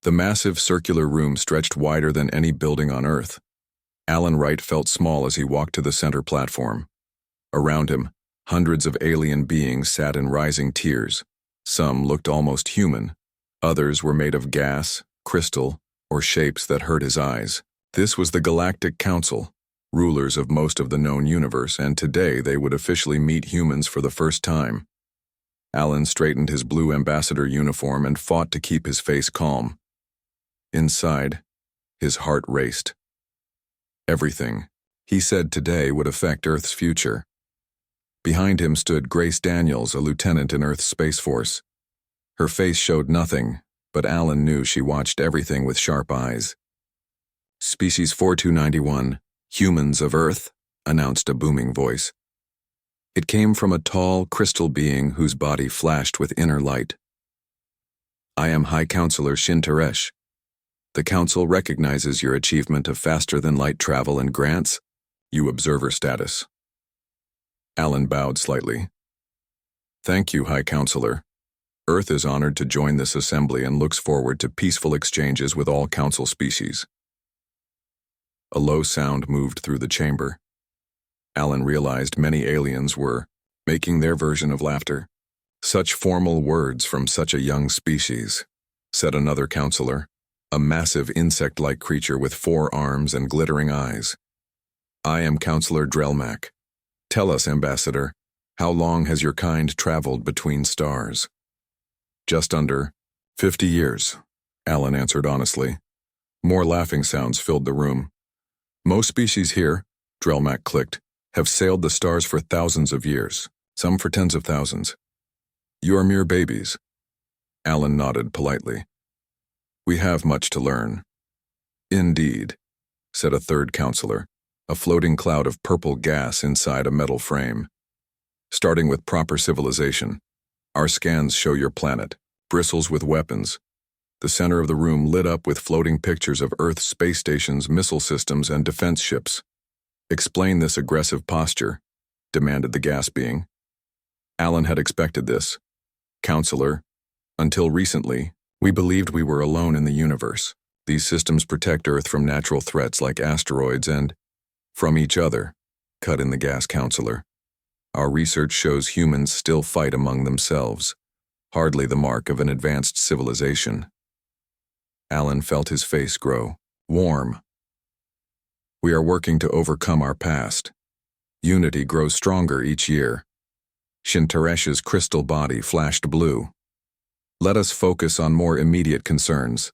The massive circular room stretched wider than any building on Earth. Alan Wright felt small as he walked to the center platform. Around him, hundreds of alien beings sat in rising tiers. Some looked almost human. Others were made of gas, crystal, or shapes that hurt his eyes. This was the Galactic Council, rulers of most of the known universe, and today they would officially meet humans for the first time. Alan straightened his blue ambassador uniform and fought to keep his face calm. Inside, his heart raced. Everything, he said today, would affect Earth's future. Behind him stood Grace Daniels, a lieutenant in Earth's Space Force. Her face showed nothing, but Alan knew she watched everything with sharp eyes. Species 4291, humans of Earth, announced a booming voice. It came from a tall, crystal being whose body flashed with inner light. I am High Counselor Shin Teresh. The Council recognizes your achievement of faster-than-light travel and grants you observer status. Alan bowed slightly. Thank you, High Counselor. Earth is honored to join this assembly and looks forward to peaceful exchanges with all Council species. A low sound moved through the chamber. Alan realized many aliens were making their version of laughter. Such formal words from such a young species, said another counselor, a massive insect-like creature with 4 arms and glittering eyes. I am Counselor Drelmac. Tell us, Ambassador, how long has your kind traveled between stars? Just under 50 years, Alan answered honestly. More laughing sounds filled the room. Most species here, Drelmac clicked, have sailed the stars for thousands of years, some for tens of thousands. You are mere babies. Alan nodded politely. We have much to learn. Indeed, said a third counselor, a floating cloud of purple gas inside a metal frame. Starting with proper civilization, our scans show your planet bristles with weapons. The center of the room lit up with floating pictures of Earth's space stations, missile systems, and defense ships. Explain this aggressive posture, demanded the gas being. Alan had expected this. Counselor, until recently, we believed we were alone in the universe. These systems protect Earth from natural threats like asteroids and from each other, cut in the gas counselor. Our research shows humans still fight among themselves, hardly the mark of an advanced civilization. Alan felt his face grow warm. We are working to overcome our past. Unity grows stronger each year. Shin Teresh's crystal body flashed blue. Let us focus on more immediate concerns.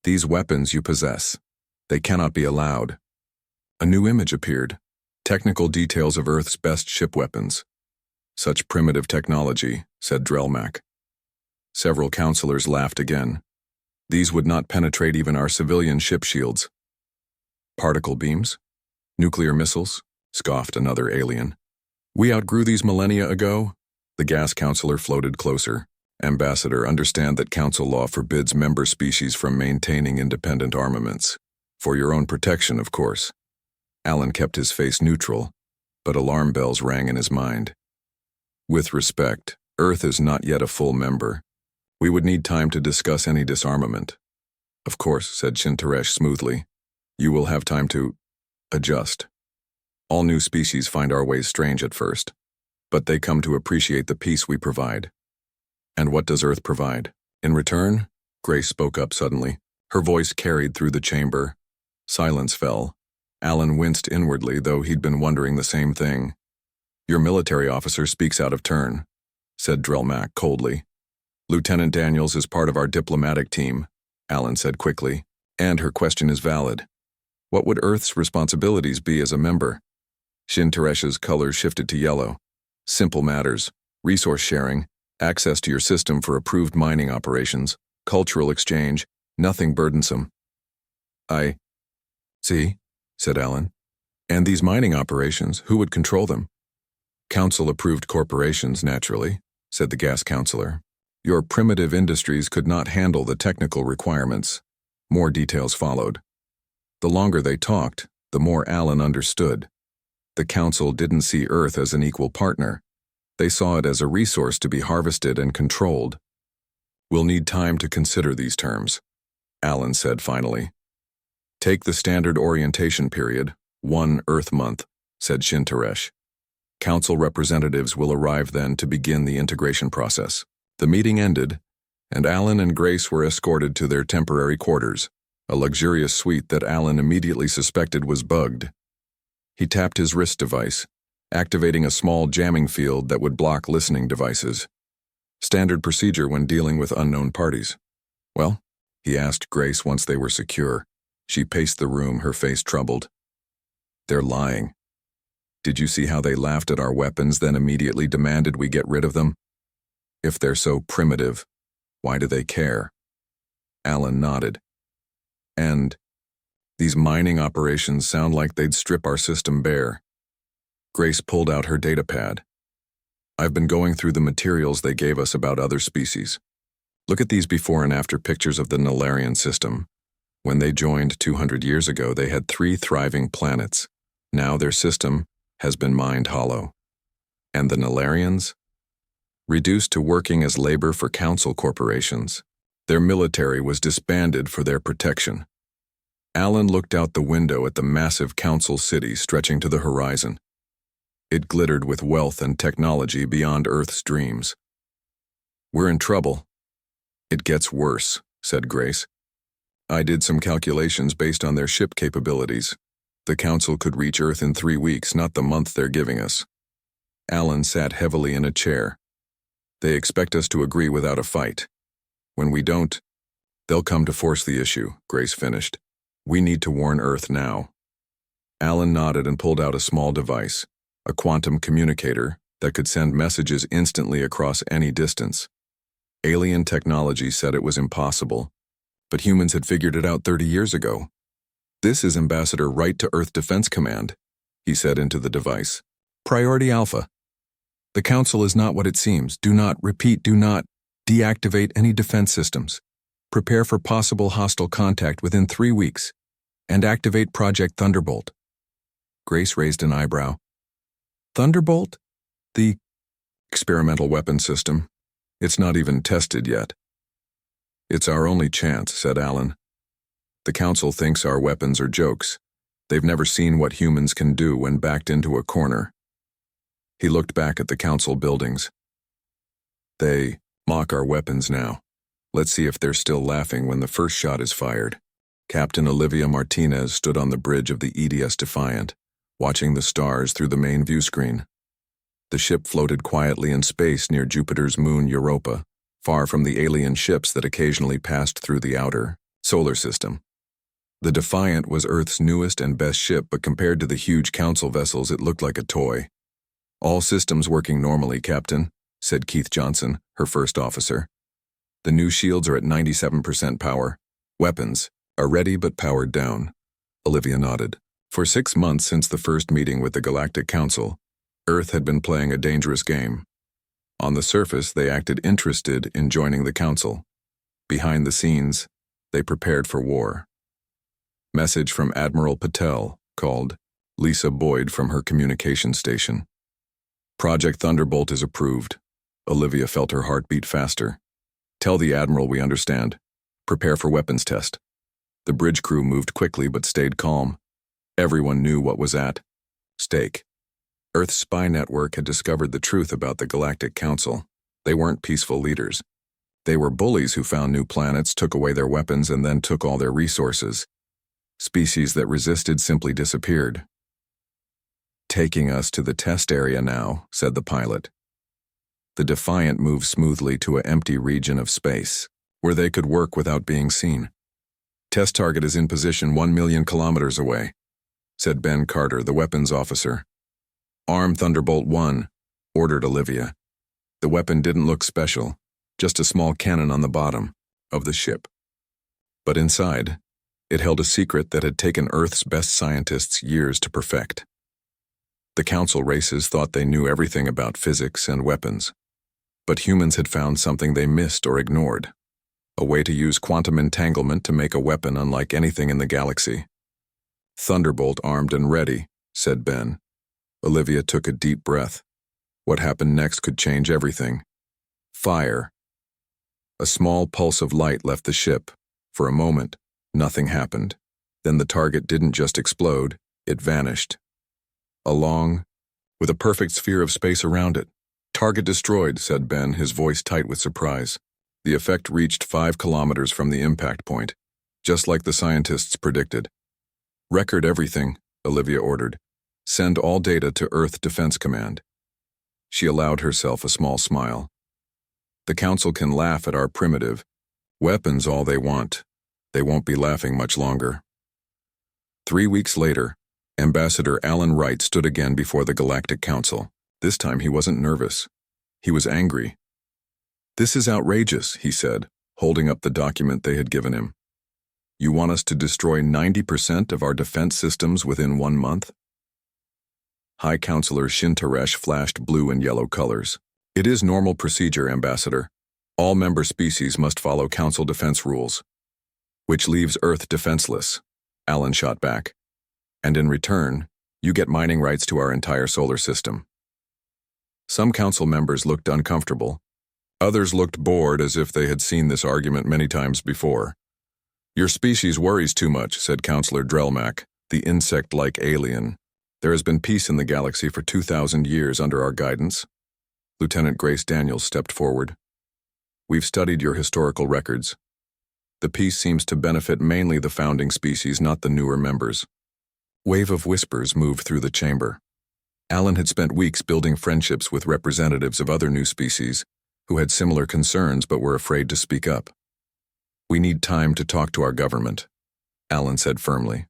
These weapons you possess. They cannot be allowed. A new image appeared. Technical details of Earth's best ship weapons. Such primitive technology, said Drelmac. Several counselors laughed again. These would not penetrate even our civilian ship shields. Particle beams? Nuclear missiles? Scoffed another alien. We outgrew these millennia ago? The gas counselor floated closer. Ambassador, understand that council law forbids member species from maintaining independent armaments. For your own protection, of course. Alan kept his face neutral, but alarm bells rang in his mind. With respect, Earth is not yet a full member. We would need time to discuss any disarmament. Of course, said Shin Teresh smoothly. You will have time to adjust. All new species find our ways strange at first, but they come to appreciate the peace we provide. And what does Earth provide? In return? Grace spoke up suddenly. Her voice carried through the chamber. Silence fell. Alan winced inwardly, though he'd been wondering the same thing. Your military officer speaks out of turn, said Drelmac coldly. Lieutenant Daniels is part of our diplomatic team, Alan said quickly, and her question is valid. What would Earth's responsibilities be as a member? Shin Teresh's color shifted to yellow. Simple matters, resource sharing, access to your system for approved mining operations, cultural exchange, nothing burdensome. I see, said Alan. And these mining operations, who would control them? Council-approved corporations, naturally, said the gas counselor. Your primitive industries could not handle the technical requirements. More details followed. The longer they talked, the more Alan understood. The council didn't see Earth as an equal partner. They saw it as a resource to be harvested and controlled. We'll need time to consider these terms. Alan said finally. Take the standard orientation period, 1 Earth month, said Shintaresh. Council representatives will arrive then to begin the integration process. The meeting ended, and Alan and Grace were escorted to their temporary quarters, a luxurious suite that Alan immediately suspected was bugged. He tapped his wrist device, activating a small jamming field that would block listening devices. Standard procedure when dealing with unknown parties. Well, he asked Grace once they were secure. She paced the room, her face troubled. They're lying. Did you see how they laughed at our weapons, then immediately demanded we get rid of them? If they're so primitive, why do they care? Alan nodded. And these mining operations sound like they'd strip our system bare. Grace pulled out her datapad. I've been going through the materials they gave us about other species. Look at these before and after pictures of the Narration system. When they joined 200 years ago, they had 3 thriving planets. Now their system has been mined hollow. And the Nalarians? Reduced to working as labor for council corporations. Their military was disbanded for their protection. Alan looked out the window at the massive council city stretching to the horizon. It glittered with wealth and technology beyond Earth's dreams. We're in trouble. It gets worse, said Grace. I did some calculations based on their ship capabilities. The council could reach Earth in 3 weeks, not the month they're giving us. Alan sat heavily in a chair. They expect us to agree without a fight. When we don't, they'll come to force the issue, Grace finished. We need to warn Earth now. Alan nodded and pulled out a small device, a quantum communicator that could send messages instantly across any distance. Alien technology said it was impossible, but humans had figured it out 30 years ago. This is Ambassador Wright to Earth Defense Command, he said into the device. Priority Alpha. The Council is not what it seems. Do not deactivate any defense systems. Prepare for possible hostile contact within 3 weeks, and activate Project Thunderbolt. Grace raised an eyebrow. Thunderbolt? The experimental weapon system. It's not even tested yet. It's our only chance, said Alan. The Council thinks our weapons are jokes. They've never seen what humans can do when backed into a corner. He looked back at the Council buildings. They mock our weapons now. Let's see if they're still laughing when the first shot is fired. Captain Olivia Martinez stood on the bridge of the EDS Defiant, watching the stars through the main view screen. The ship floated quietly in space near Jupiter's moon Europa, far from the alien ships that occasionally passed through the outer solar system. The Defiant was Earth's newest and best ship, but compared to the huge council vessels, it looked like a toy. All systems working normally, Captain, said Keith Johnson, her first officer. The new shields are at 97% power. Weapons are ready but powered down. Olivia nodded. For 6 months since the first meeting with the Galactic Council, Earth had been playing a dangerous game. On the surface, they acted interested in joining the Council. Behind the scenes, they prepared for war. Message from Admiral Patel, called Lisa Boyd from her communication station. Project Thunderbolt is approved. Olivia felt her heart beat faster. Tell the Admiral we understand. Prepare for weapons test. The bridge crew moved quickly but stayed calm. Everyone knew what was at stake. Earth's spy network had discovered the truth about the Galactic Council. They weren't peaceful leaders. They were bullies who found new planets, took away their weapons, and then took all their resources. Species that resisted simply disappeared. Taking us to the test area now, said the pilot. The Defiant moved smoothly to an empty region of space, where they could work without being seen. Test target is in position 1 million kilometers away, said Ben Carter, the weapons officer. Arm Thunderbolt 1, ordered Olivia. The weapon didn't look special, just a small cannon on the bottom of the ship. But inside, it held a secret that had taken Earth's best scientists years to perfect. The Council races thought they knew everything about physics and weapons, but humans had found something they missed or ignored, a way to use quantum entanglement to make a weapon unlike anything in the galaxy. Thunderbolt armed and ready, said Ben. Olivia took a deep breath. What happened next could change everything. Fire. A small pulse of light left the ship, For a moment, nothing happened. Then the target didn't just explode, it vanished. With a perfect sphere of space around it. "Target destroyed," said Ben, his voice tight with surprise. The effect reached 5 kilometers from the impact point, just like the scientists predicted. "Record everything," Olivia ordered. "Send all data to Earth Defense Command." She allowed herself a small smile. "The Council can laugh at our primitive weapons all they want. They won't be laughing much longer." 3 weeks later, Ambassador Alan Wright stood again before the Galactic Council. This time he wasn't nervous. He was angry. "This is outrageous," he said, holding up the document they had given him. "You want us to destroy 90% of our defense systems within 1 month?" High Counselor Shintaresh flashed blue and yellow colors. "It is normal procedure, Ambassador. All member species must follow Council defense rules." "Which leaves Earth defenseless," Alan shot back. "And in return, you get mining rights to our entire solar system." Some Council members looked uncomfortable. Others looked bored, as if they had seen this argument many times before. "Your species worries too much," said Counselor Drelmack, the insect-like alien. "There has been peace in the galaxy for 2,000 years under our guidance." Lieutenant Grace Daniels stepped forward. "We've studied your historical records. The peace seems to benefit mainly the founding species, not the newer members." Wave of whispers moved through the chamber. Alan had spent weeks building friendships with representatives of other new species who had similar concerns but were afraid to speak up. "We need time to talk to our government," Alan said firmly.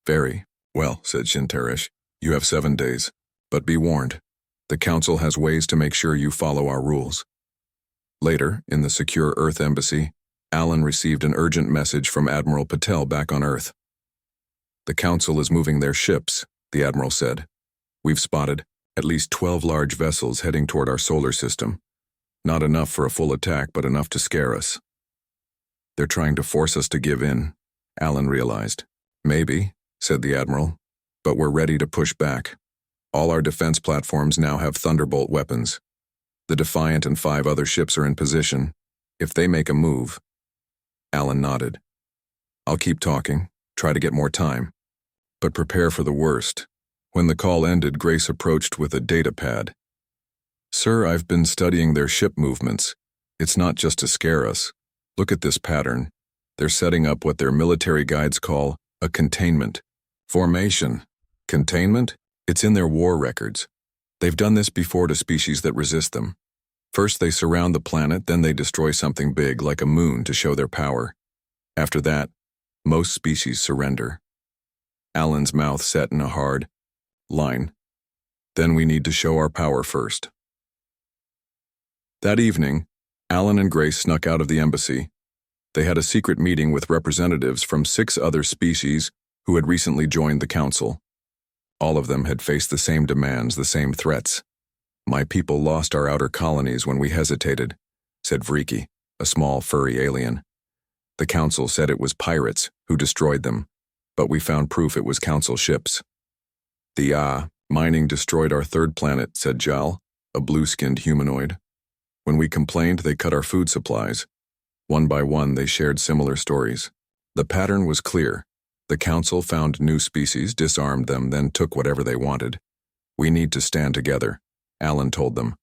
"Very well," said Shintaresh. "You have 7 days. But be warned, the Council has ways to make sure you follow our rules." Later, in the secure Earth Embassy, Alan received an urgent message from Admiral Patel back on Earth. "The Council is moving their ships," the Admiral said. "We've spotted at least 12 large vessels heading toward our solar system. Not enough for a full attack, but enough to scare us." "They're trying to force us to give in," Alan realized. "Maybe," said the Admiral, "but we're ready to push back. All our defense platforms now have Thunderbolt weapons. The Defiant and 5 other ships are in position. If they make a move..." Alan nodded. "I'll keep talking, try to get more time. But prepare for the worst." When the call ended, Grace approached with a data pad. "Sir, I've been studying their ship movements. It's not just to scare us. Look at this pattern. They're setting up what their military guides call a containment formation." "Containment?" "It's in their war records. They've done this before to species that resist them. First they surround the planet, then they destroy something big like a moon to show their power. After that, most species surrender." Alan's mouth set in a hard line. "Then we need to show our power first." That evening, Alan and Grace snuck out of the embassy. They had a secret meeting with representatives from 6 other species who had recently joined the Council. All of them had faced the same demands, the same threats. "My people lost our outer colonies when we hesitated," said Vriki, a small furry alien. "The Council said it was pirates who destroyed them, but we found proof it was Council ships." "The mining destroyed our 3rd planet," said Jal, a blue-skinned humanoid. "When we complained, they cut our food supplies. One by one, they shared similar stories. The pattern was clear. The Council found new species, disarmed them, then took whatever they wanted. We need to stand together," Alan told them.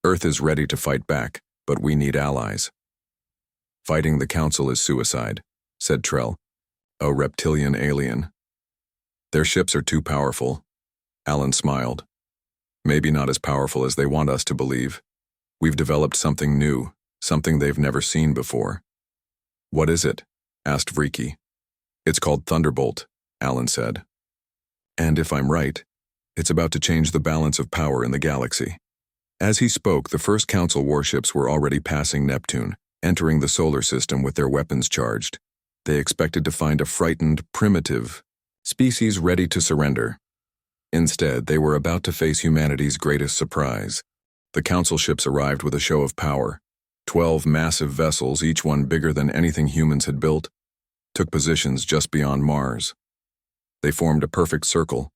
"Earth is ready to fight back, but we need allies." "Fighting the Council is suicide," said Trell, a reptilian alien. "Their ships are too powerful." Alan smiled. "Maybe not as powerful as they want us to believe. We've developed something new, something they've never seen before." "What is it?" asked Vriki. "It's called Thunderbolt," Alan said. "And if I'm right, it's about to change the balance of power in the galaxy." As he spoke, the first Council warships were already passing Neptune, entering the solar system with their weapons charged. They expected to find a frightened, primitive species ready to surrender. Instead, they were about to face humanity's greatest surprise. The Council ships arrived with a show of power. 12 massive vessels, each one bigger than anything humans had built, took positions just beyond Mars. They formed a perfect circle,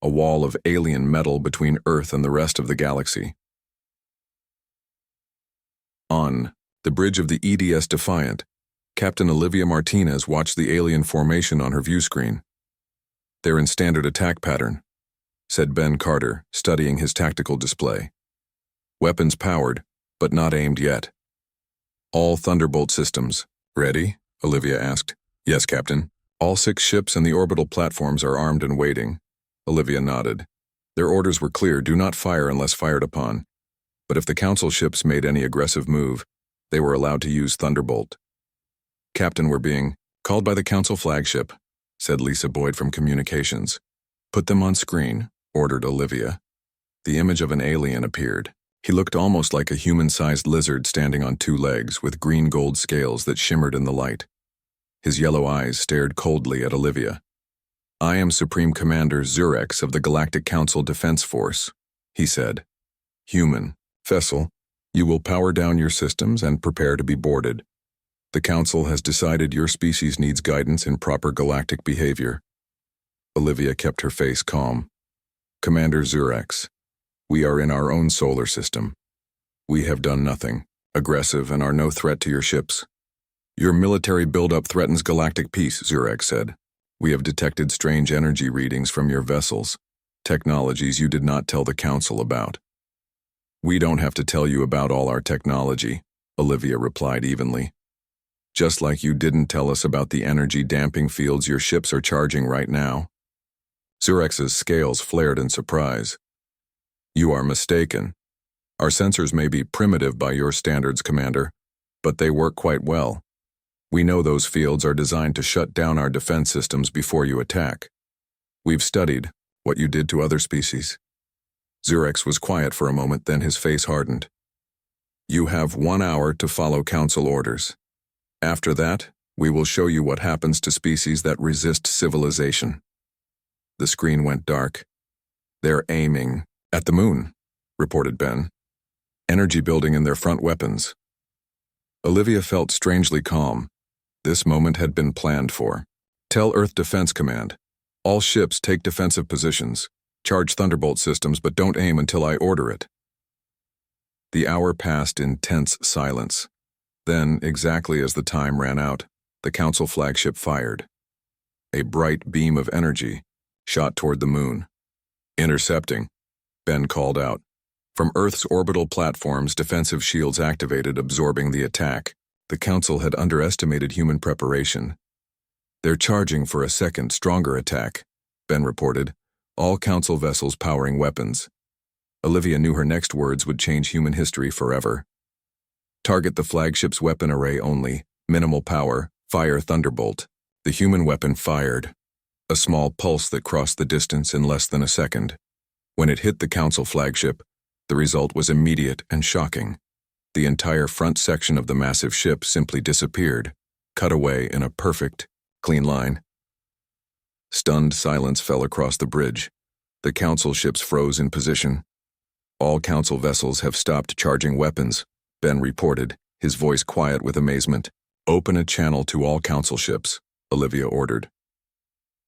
a wall of alien metal between Earth and the rest of the galaxy. On the bridge of the EDS Defiant, Captain Olivia Martinez watched the alien formation on her view screen. "They're in standard attack pattern," said Ben Carter, studying his tactical display. "Weapons powered, but not aimed yet." "All Thunderbolt systems ready?" Olivia asked. "Yes, Captain. All 6 ships and the orbital platforms are armed and waiting." Olivia nodded. Their orders were clear: do not fire unless fired upon. But if the Council ships made any aggressive move, they were allowed to use Thunderbolt. "Captain, we're being called by the Council flagship," said Lisa Boyd from Communications. "Put them on screen," ordered Olivia. The image of an alien appeared. He looked almost like a human-sized lizard standing on 2 legs with green-gold scales that shimmered in the light. His yellow eyes stared coldly at Olivia. "I am Supreme Commander Zurex of the Galactic Council Defense Force," he said. "Human, vessel, you will power down your systems and prepare to be boarded. The Council has decided your species needs guidance in proper galactic behavior." Olivia kept her face calm. "Commander Zurex, we are in our own solar system. We have done nothing aggressive and are no threat to your ships." "Your military buildup threatens galactic peace," Zurex said. "We have detected strange energy readings from your vessels, technologies you did not tell the Council about." "We don't have to tell you about all our technology," Olivia replied evenly. "Just like you didn't tell us about the energy damping fields your ships are charging right now." Zurex's scales flared in surprise. "You are mistaken. Our sensors may be primitive by your standards, Commander, but they work quite well. We know those fields are designed to shut down our defense systems before you attack. We've studied what you did to other species." Zurex was quiet for a moment, then his face hardened. "You have 1 hour to follow Council orders. After that, we will show you what happens to species that resist civilization." The screen went dark. "They're aiming at the moon," reported Ben. "Energy building in their front weapons." Olivia felt strangely calm. This moment had been planned for. "Tell Earth Defense Command. All ships take defensive positions. Charge Thunderbolt systems, but don't aim until I order it." The hour passed in tense silence. Then, exactly as the time ran out, the Council flagship fired. A bright beam of energy shot toward the moon. "Intercepting," Ben called out. From Earth's orbital platforms, defensive shields activated, absorbing the attack. The Council had underestimated human preparation. "They're charging for a second, stronger attack," Ben reported. "All Council vessels powering weapons." Olivia knew her next words would change human history forever. "Target the flagship's weapon array only. Minimal power. Fire Thunderbolt." The human weapon fired. A small pulse that crossed the distance in less than a second. When it hit the Council flagship, the result was immediate and shocking. The entire front section of the massive ship simply disappeared, cut away in a perfect, clean line. Stunned silence fell across the bridge. The Council ships froze in position. "All Council vessels have stopped charging weapons," Ben reported, his voice quiet with amazement. "Open a channel to all Council ships," Olivia ordered.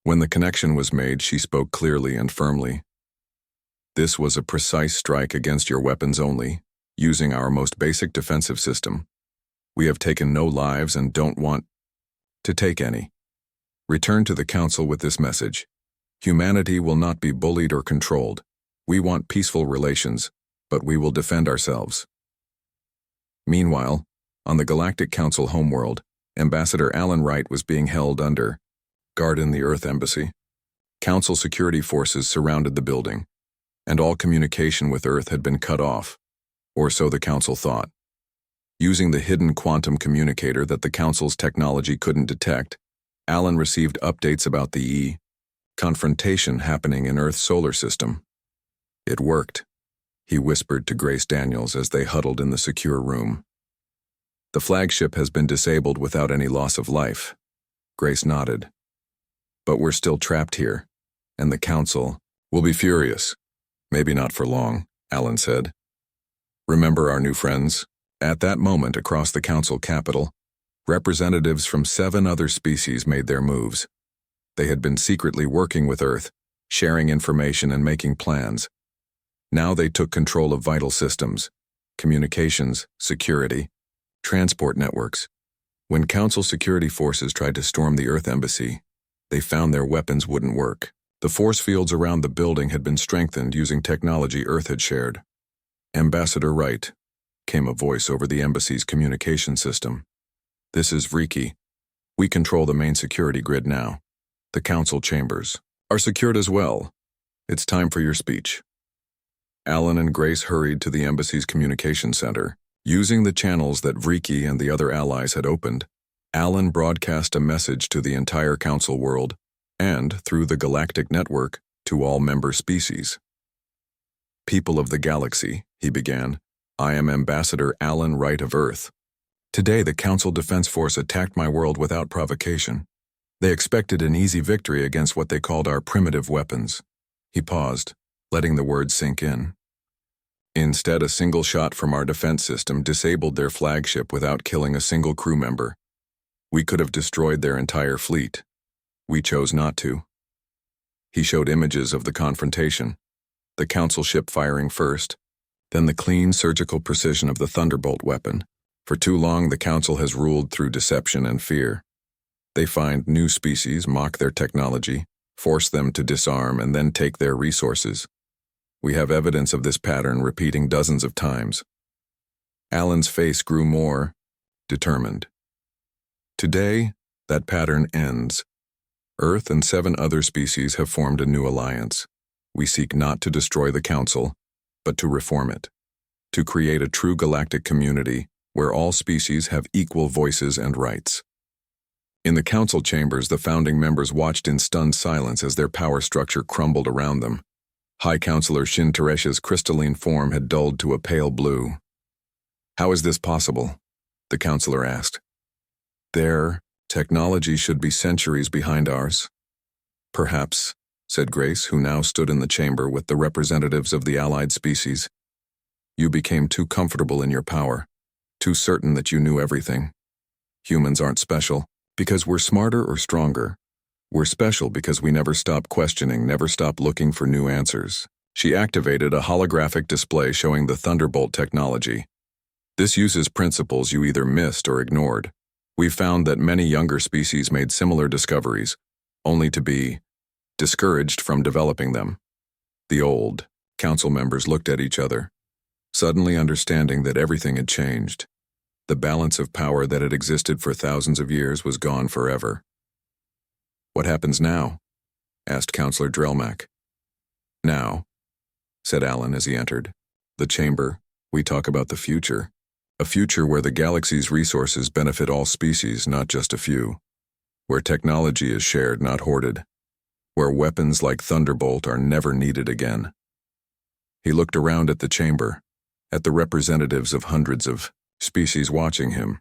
When the connection was made, she spoke clearly and firmly. "This was a precise strike against your weapons only, using our most basic defensive system. We have taken no lives and don't want to take any. Return to the Council with this message. Humanity will not be bullied or controlled. We want peaceful relations, but we will defend ourselves." Meanwhile, on the Galactic Council homeworld, Ambassador Alan Wright was being held under guard in the Earth Embassy. Council security forces surrounded the building, and all communication with Earth had been cut off, or so the Council thought. Using the hidden quantum communicator that the Council's technology couldn't detect, Alan received updates about the confrontation happening in Earth's solar system. "It worked," he whispered to Grace Daniels as they huddled in the secure room. "The flagship has been disabled without any loss of life." Grace nodded. "But we're still trapped here, and the Council will be furious. Maybe not for long," Alan said. "Remember our new friends?" At that moment, across the Council capital, representatives from 7 other species made their moves. They had been secretly working with Earth, sharing information and making plans. Now they took control of vital systems, communications, security, transport networks. When Council security forces tried to storm the Earth Embassy, they found their weapons wouldn't work. The force fields around the building had been strengthened using technology Earth had shared. "Ambassador Wright," came a voice over the embassy's communication system. "This is Vriki. We control the main security grid now. The council chambers are secured as well. It's time for your speech." Alan and Grace hurried to the embassy's communication center. Using the channels that Vriki and the other allies had opened, Alan broadcast a message to the entire council world and, through the Galactic Network, to all member species. "People of the galaxy," he began, "I am Ambassador Alan Wright of Earth. Today the Council Defense Force attacked my world without provocation. They expected an easy victory against what they called our primitive weapons." He paused, letting the words sink in. "Instead, a single shot from our defense system disabled their flagship without killing a single crew member. We could have destroyed their entire fleet. We chose not to." He showed images of the confrontation, the council ship firing first, then the clean surgical precision of the Thunderbolt weapon. For too long, the council has ruled through deception and fear. They find new species, mock their technology, force them to disarm, and then take their resources. We have evidence of this pattern repeating dozens of times. Alan's face grew more determined. Today, that pattern ends. Earth and 7 other species have formed a new alliance. We seek not to destroy the Council, but to reform it, to create a true galactic community where all species have equal voices and rights. In the council chambers, the founding members watched in stunned silence as their power structure crumbled around them. High Counselor Shin Teresh's crystalline form had dulled to a pale blue. "How is this possible?" the counselor asked. "Their technology should be centuries behind ours." "Perhaps," said Grace, who now stood in the chamber with the representatives of the allied species. "You became too comfortable in your power, too certain that you knew everything. Humans aren't special because we're smarter or stronger. We're special because we never stop questioning, never stop looking for new answers." She activated a holographic display showing the Thunderbolt technology. "This uses principles you either missed or ignored. We've found that many younger species made similar discoveries, only to be discouraged from developing them." The old council members looked at each other, suddenly understanding that everything had changed. The balance of power that had existed for thousands of years was gone forever. "What happens now?" asked Counselor Drelmack. "Now," said Alan as he entered the chamber, "we talk about the future. A future where the galaxy's resources benefit all species, not just a few. Where technology is shared, not hoarded. Where weapons like Thunderbolt are never needed again." He looked around at the chamber, at the representatives of hundreds of species watching him.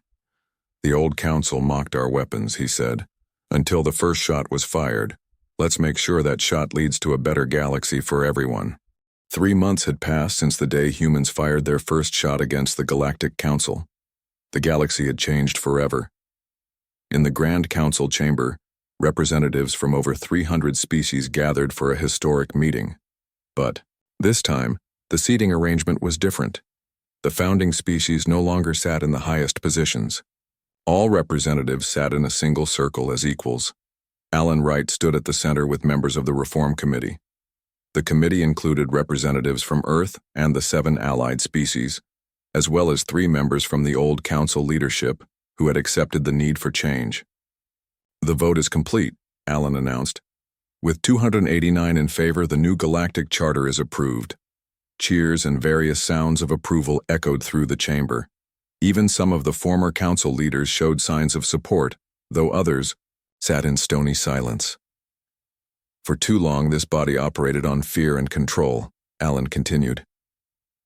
"The old council mocked our weapons," he said, "until the first shot was fired. Let's make sure that shot leads to a better galaxy for everyone." 3 months had passed since the day humans fired their first shot against the Galactic Council. The galaxy had changed forever. In the Grand Council chamber, representatives from over 300 species gathered for a historic meeting. But, this time, the seating arrangement was different. The founding species no longer sat in the highest positions. All representatives sat in a single circle as equals. Alan Wright stood at the center with members of the Reform Committee. The committee included representatives from Earth and the 7 allied species, as well as 3 members from the old council leadership who had accepted the need for change. "The vote is complete," Alan announced. "With 289 in favor, the new galactic charter is approved." Cheers and various sounds of approval echoed through the chamber. Even some of the former council leaders showed signs of support, though others sat in stony silence. "For too long, this body operated on fear and control," Alan continued.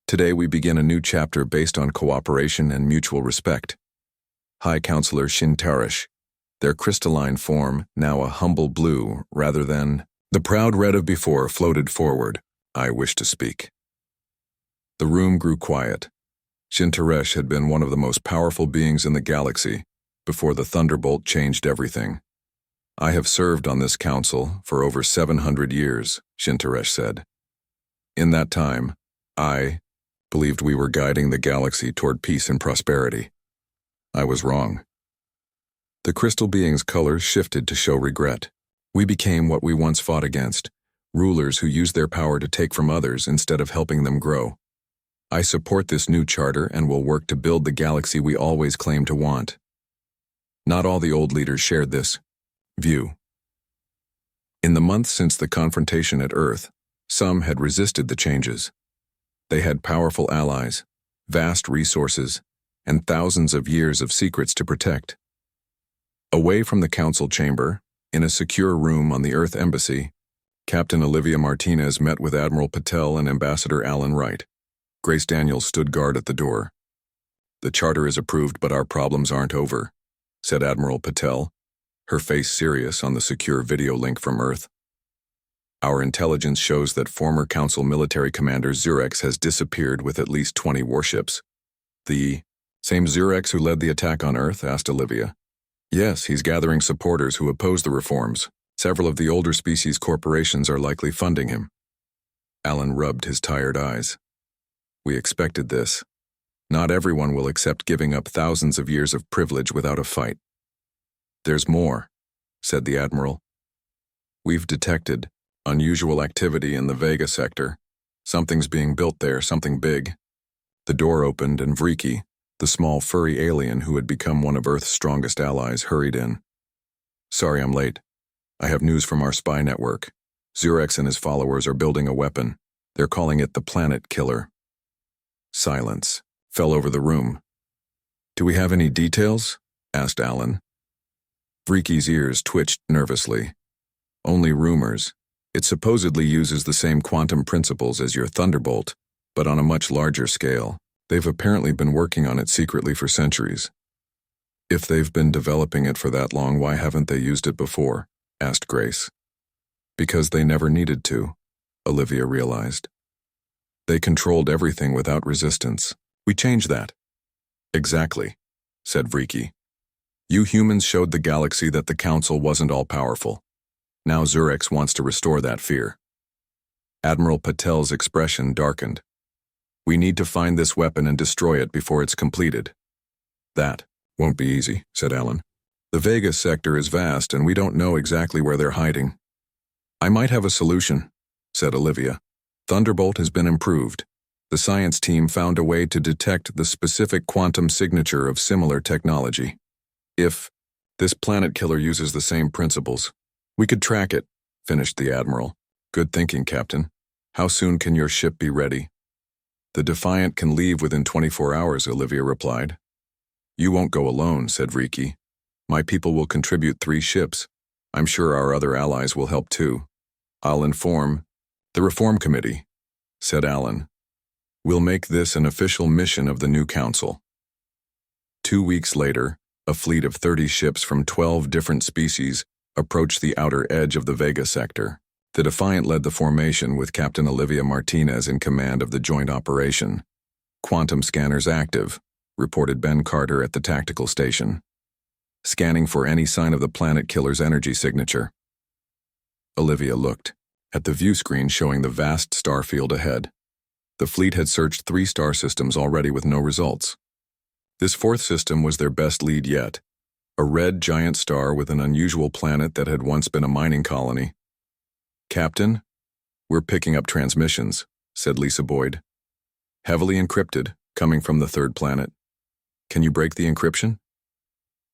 "Today we begin a new chapter based on cooperation and mutual respect." High Counselor Shin Teresh, their crystalline form now a humble blue rather than the proud red of before, floated forward. "I wish to speak." The room grew quiet. Shin Teresh had been one of the most powerful beings in the galaxy before the Thunderbolt changed everything. "I have served on this council for over 700 years, Shin Teresh said. "In that time, I believed we were guiding the galaxy toward peace and prosperity. I was wrong. The crystal being's colors shifted to show regret. We became what we once fought against, rulers who use their power to take from others instead of helping them grow. I support this new charter and will work to build the galaxy we always claimed to want. Not all the old leaders shared this view. In the months since the confrontation at Earth, some had resisted the changes. They had powerful allies, vast resources, and thousands of years of secrets to protect. Away from the council chamber, in a secure room on the Earth Embassy, Captain Olivia Martinez met with Admiral Patel and Ambassador Alan Wright. Grace Daniels stood guard at the door. "The charter is approved, but our problems aren't over," said Admiral Patel, her face serious on the secure video link from Earth. "Our intelligence shows that former Council military commander Zurex has disappeared with at least 20 warships." "The same Zurex who led the attack on Earth?" asked Olivia. "Yes, he's gathering supporters who oppose the reforms. Several of the older species corporations are likely funding him." Alan rubbed his tired eyes. "We expected this. Not everyone will accept giving up thousands of years of privilege without a fight." "There's more," said the Admiral. "We've detected unusual activity in the Vega sector. Something's being built there, something big." The door opened and Vriki, the small furry alien who had become one of Earth's strongest allies, hurried in. "Sorry I'm late. I have news from our spy network. Zurex and his followers are building a weapon. They're calling it the Planet Killer." Silence fell over the room. "Do we have any details?" asked Alan. Vriki's ears twitched nervously. "Only rumors. It supposedly uses the same quantum principles as your Thunderbolt, but on a much larger scale. They've apparently been working on it secretly for centuries." "If they've been developing it for that long, why haven't they used it before?" asked Grace. "Because they never needed to," Olivia realized. "They controlled everything without resistance. We changed that." "Exactly," said Vriki. "You humans showed the galaxy that the Council wasn't all-powerful. Now Zurex wants to restore that fear." Admiral Patel's expression darkened. "We need to find this weapon and destroy it before it's completed." "That won't be easy," said Alan. "The Vega sector is vast and we don't know exactly where they're hiding." "I might have a solution," said Olivia. "Thunderbolt has been improved. The science team found a way to detect the specific quantum signature of similar technology. If this planet killer uses the same principles, we could track it," finished the Admiral. "Good thinking, Captain. How soon can your ship be ready?" "The Defiant can leave within 24 hours, Olivia replied. "You won't go alone," said Vriki. "My people will contribute 3 ships. I'm sure our other allies will help too. I'll inform the Reform Committee," said Alan. "We'll make this an official mission of the new Council." 2 weeks later, a fleet of 30 ships from 12 different species approached the outer edge of the Vega sector. The Defiant led the formation with Captain Olivia Martinez in command of the joint operation. "Quantum scanners active," reported Ben Carter at the tactical station. "Scanning for any sign of the planet killer's energy signature." Olivia looked at the view screen showing the vast star field ahead. The fleet had searched 3 star systems already with no results. This 4th system was their best lead yet, a red giant star with an unusual planet that had once been a mining colony. "Captain, we're picking up transmissions," said Lisa Boyd. "Heavily encrypted, coming from the 3rd planet. Can you break the encryption?"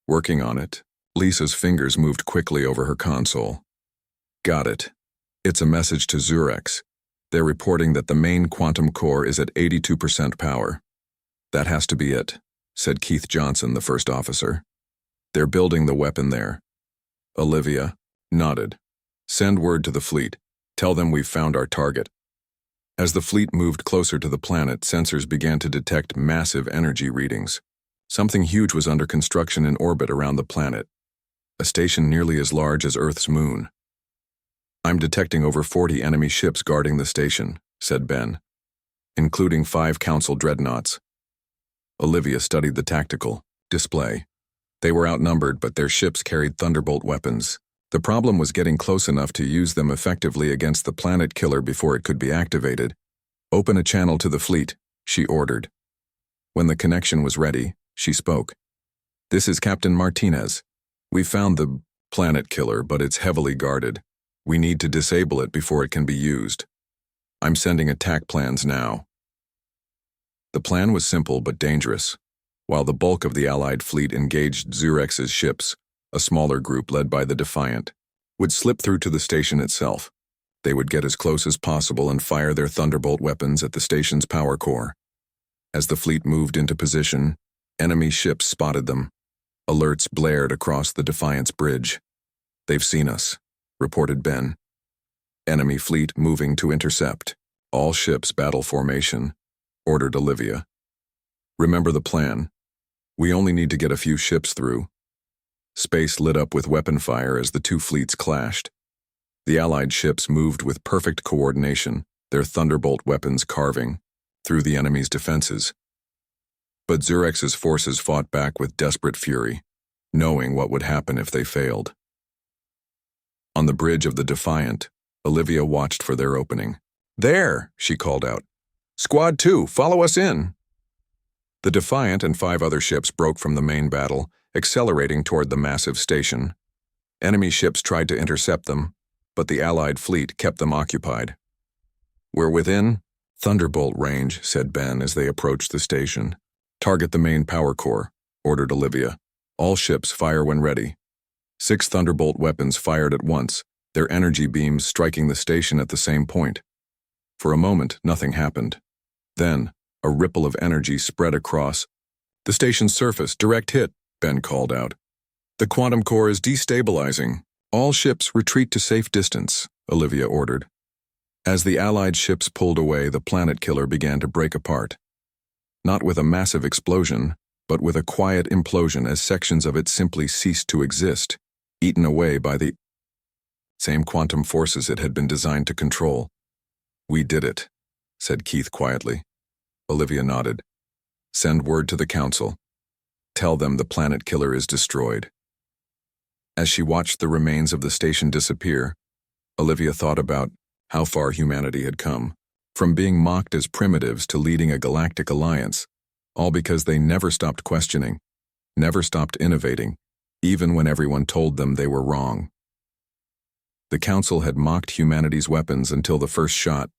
"Working on it." Lisa's fingers moved quickly over her console. "Got it. It's a message to Zurex. They're reporting that the main quantum core is at 82% power." "That has to be it," said Keith Johnson, the first officer. "They're building the weapon there." Olivia nodded. "Send word to the fleet. Tell them we've found our target." As the fleet moved closer to the planet, sensors began to detect massive energy readings. Something huge was under construction in orbit around the planet, a station nearly as large as Earth's moon. "I'm detecting over 40 enemy ships guarding the station," said Ben, "including 5 Council dreadnoughts." Olivia studied the tactical display. They were outnumbered, but their ships carried Thunderbolt weapons. The problem was getting close enough to use them effectively against the planet killer before it could be activated. "Open a channel to the fleet," she ordered. When the connection was ready, she spoke. "This is Captain Martinez. We found the planet killer, but it's heavily guarded. We need to disable it before it can be used. I'm sending attack plans now. The plan was simple but dangerous. While the bulk of the Allied fleet engaged Zurex's ships, a smaller group led by the Defiant would slip through to the station itself. They would get as close as possible and fire their Thunderbolt weapons at the station's power core. As the fleet moved into position, enemy ships spotted them. Alerts blared across the Defiant's bridge. "They've seen us," reported Ben. "Enemy fleet moving to intercept. All ships battle formation," ordered Olivia. "Remember the plan. We only need to get a few ships through." Space lit up with weapon fire as the two fleets clashed. The Allied ships moved with perfect coordination, their Thunderbolt weapons carving through the enemy's defenses. But Zurex's forces fought back with desperate fury, knowing what would happen if they failed. On the bridge of the Defiant, Olivia watched for their opening. "There!" she called out. "Squad 2, follow us in!" The Defiant and 5 other ships broke from the main battle, accelerating toward the massive station. Enemy ships tried to intercept them, but the Allied fleet kept them occupied. "We're within Thunderbolt range," said Ben as they approached the station. "Target the main power core," ordered Olivia. "All ships fire when ready." 6 Thunderbolt weapons fired at once, their energy beams striking the station at the same point. For a moment, nothing happened. Then, a ripple of energy spread across the station's surface. "Direct hit," Ben called out. "The quantum core is destabilizing. All ships retreat to safe distance," Olivia ordered. As the Allied ships pulled away, the planet killer began to break apart. Not with a massive explosion, but with a quiet implosion as sections of it simply ceased to exist, eaten away by the same quantum forces it had been designed to control. "We did it," said Keith quietly. Olivia nodded. "Send word to the Council. Tell them the planet killer is destroyed." As she watched the remains of the station disappear, Olivia thought about how far humanity had come, from being mocked as primitives to leading a galactic alliance, all because they never stopped questioning, never stopped innovating, even when everyone told them they were wrong. The Council had mocked humanity's weapons until the first shot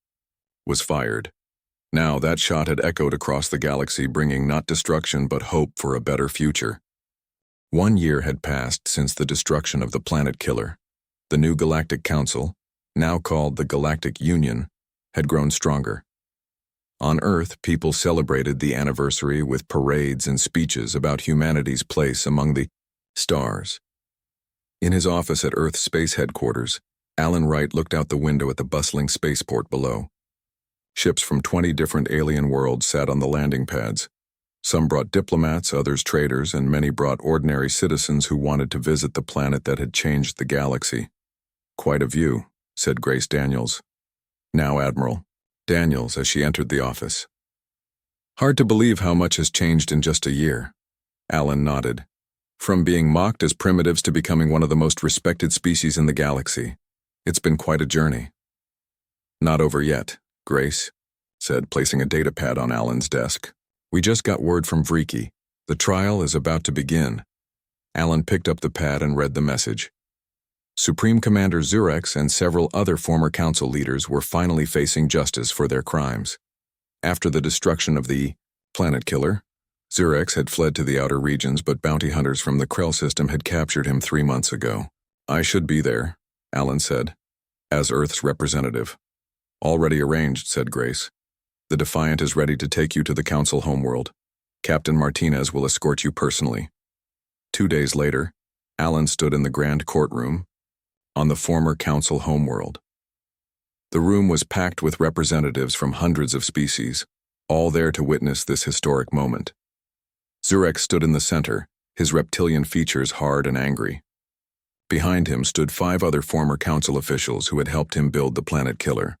was fired. Now that shot had echoed across the galaxy, bringing not destruction but hope for a better future. 1 year had passed since the destruction of the planet killer. The new Galactic Council, now called the Galactic Union, had grown stronger. On Earth, people celebrated the anniversary with parades and speeches about humanity's place among the stars. In his office at Earth Space Headquarters, Alan Wright looked out the window at the bustling spaceport below. Ships from 20 different alien worlds sat on the landing pads. Some brought diplomats, others traders, and many brought ordinary citizens who wanted to visit the planet that had changed the galaxy. "Quite a view," said Grace Daniels, now Admiral Daniels, as she entered the office. "Hard to believe how much has changed in just a year." Alan nodded. "From being mocked as primitives to becoming one of the most respected species in the galaxy. It's been quite a journey." "Not over yet," Grace said, placing a data pad on Alan's desk. "We just got word from Vriki. The trial is about to begin." Alan picked up the pad and read the message. Supreme Commander Zurex and several other former council leaders were finally facing justice for their crimes. After the destruction of the planet killer, Zurex had fled to the outer regions, but bounty hunters from the Krell system had captured him 3 months ago. "I should be there," Alan said, "as Earth's representative." "Already arranged," said Grace. "The Defiant is ready to take you to the Council homeworld. Captain Martinez will escort you personally." 2 days later, Alan stood in the grand courtroom on the former Council homeworld. The room was packed with representatives from hundreds of species, all there to witness this historic moment. Zurex stood in the center, his reptilian features hard and angry. Behind him stood 5 other former Council officials who had helped him build the planet killer.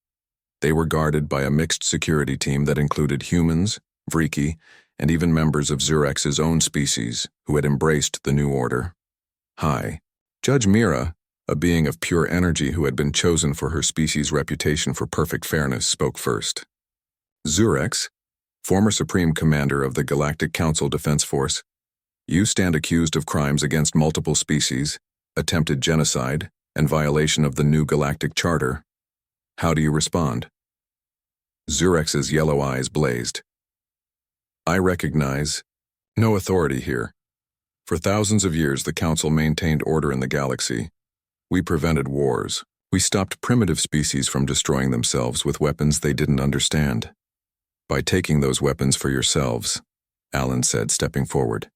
They were guarded by a mixed security team that included humans, Vriki, and even members of Zurex's own species who had embraced the new order. "Hi." Judge Mira, a being of pure energy who had been chosen for her species' reputation for perfect fairness, spoke first. "Zurex, former Supreme Commander of the Galactic Council Defense Force, You stand accused of crimes against multiple species, attempted genocide, and violation of the new Galactic Charter. How do you respond? Zurex's yellow eyes blazed. I recognize no authority here. For thousands of years, the Council maintained order in the galaxy. We prevented wars. We stopped primitive species from destroying themselves with weapons they didn't understand. By taking those weapons for yourselves, Alan said, stepping forward.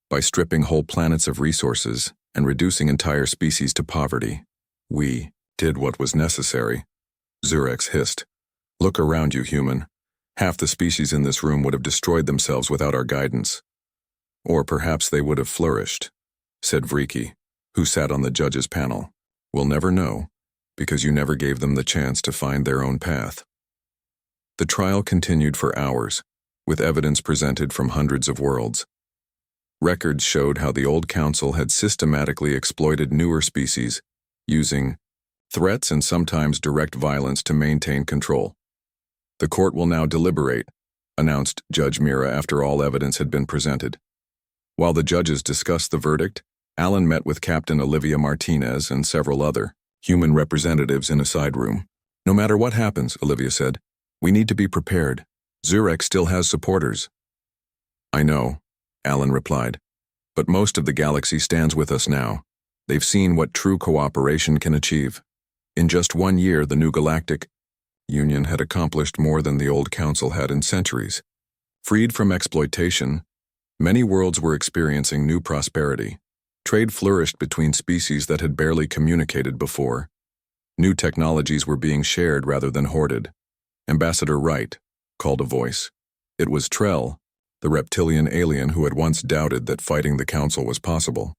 By stripping whole planets of resources and reducing entire species to poverty, we did what was necessary. Zurex hissed. Look around you, human. Half the species in this room would have destroyed themselves without our guidance. Or perhaps they would have flourished, said Vriki, who sat on the judge's panel. We'll never know, because you never gave them the chance to find their own path. The trial continued for hours, with evidence presented from hundreds of worlds. Records showed how the old council had systematically exploited newer species, using threats and sometimes direct violence to maintain control. The court will now deliberate, announced Judge Mira after all evidence had been presented. While the judges discussed the verdict, Alan met with Captain Olivia Martinez and several other human representatives in a side room. No matter what happens, Olivia said, we need to be prepared. Zurex still has supporters. I know, Alan replied, but most of the galaxy stands with us now. They've seen what true cooperation can achieve. In just 1 year, the new Galactic Union had accomplished more than the old council had in centuries. Freed from exploitation, many worlds were experiencing new prosperity. Trade flourished between species that had barely communicated before. New technologies were being shared rather than hoarded. Ambassador Wright called a voice. It was Trell, the reptilian alien who had once doubted that fighting the council was possible.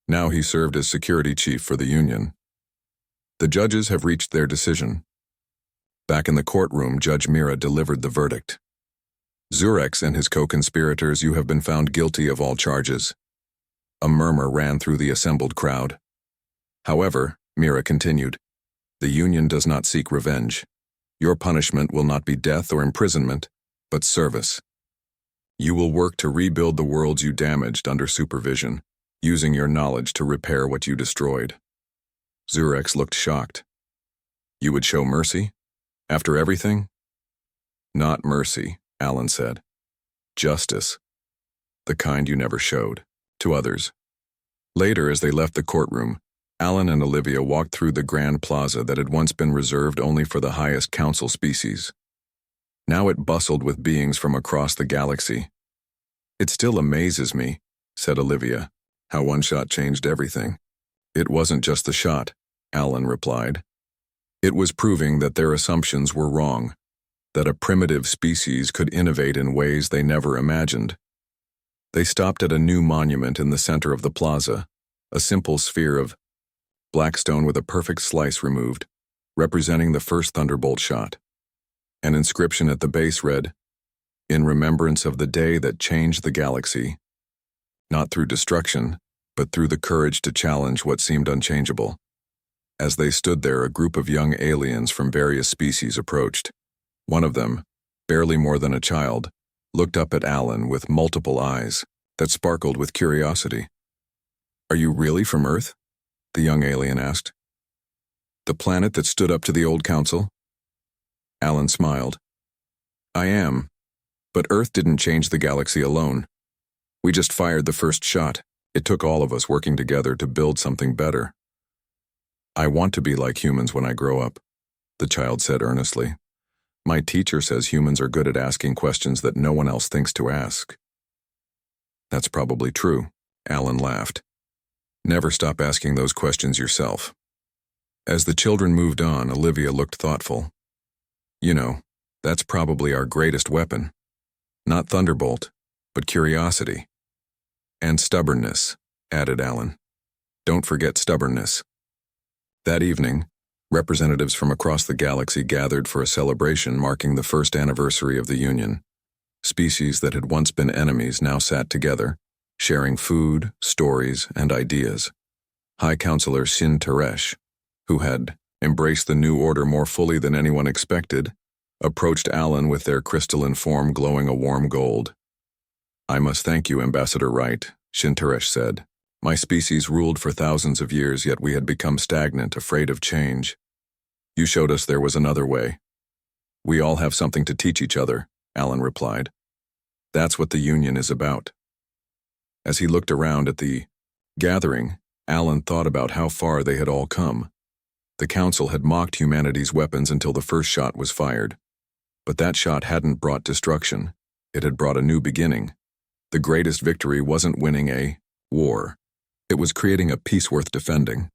Now he served as security chief for the Union. The judges have reached their decision. Back in the courtroom, Judge Mira delivered the verdict. Zurex and his co-conspirators, you have been found guilty of all charges. A murmur ran through the assembled crowd. However, Mira continued, the Union does not seek revenge. Your punishment will not be death or imprisonment, but service. You will work to rebuild the worlds you damaged under supervision, using your knowledge to repair what you destroyed. Zurex looked shocked. You would show mercy? After everything? Not mercy, Alan said. Justice. The kind you never showed. To others. Later, as they left the courtroom, Alan and Olivia walked through the grand plaza that had once been reserved only for the highest council species. Now it bustled with beings from across the galaxy. It still amazes me, said Olivia, how one shot changed everything. It wasn't just the shot, Alan replied. It was proving that their assumptions were wrong, that a primitive species could innovate in ways they never imagined. They stopped at a new monument in the center of the plaza, a simple sphere of black stone with a perfect slice removed, representing the first thunderbolt shot. An inscription at the base read, "In remembrance of the day that changed the galaxy, not through destruction, but through the courage to challenge what seemed unchangeable." As they stood there, a group of young aliens from various species approached. One of them, barely more than a child, looked up at Alan with multiple eyes that sparkled with curiosity. Are you really from Earth? The young alien asked. The planet that stood up to the old council? Alan smiled. I am, but Earth didn't change the galaxy alone. We just fired the first shot. It took all of us working together to build something better. I want to be like humans when I grow up, the child said earnestly. My teacher says humans are good at asking questions that no one else thinks to ask. That's probably true, Alan laughed. Never stop asking those questions yourself. As the children moved on, Olivia looked thoughtful. You know, that's probably our greatest weapon. Not thunderbolt, but curiosity. And stubbornness, added Alan. Don't forget stubbornness. That evening, representatives from across the galaxy gathered for a celebration marking the first anniversary of the Union. Species that had once been enemies now sat together, sharing food, stories, and ideas. High Counselor Sin Teresh, who had embraced the new order more fully than anyone expected, approached Alan with their crystalline form glowing a warm gold. I must thank you, Ambassador Wright, Shintaresh said. My species ruled for thousands of years, yet we had become stagnant, afraid of change. You showed us there was another way. We all have something to teach each other, Alan replied. That's what the Union is about. As he looked around at the gathering, Alan thought about how far they had all come. The Council had mocked humanity's weapons until the first shot was fired. But that shot hadn't brought destruction. It had brought a new beginning. The greatest victory wasn't winning a war. It was creating a peace worth defending.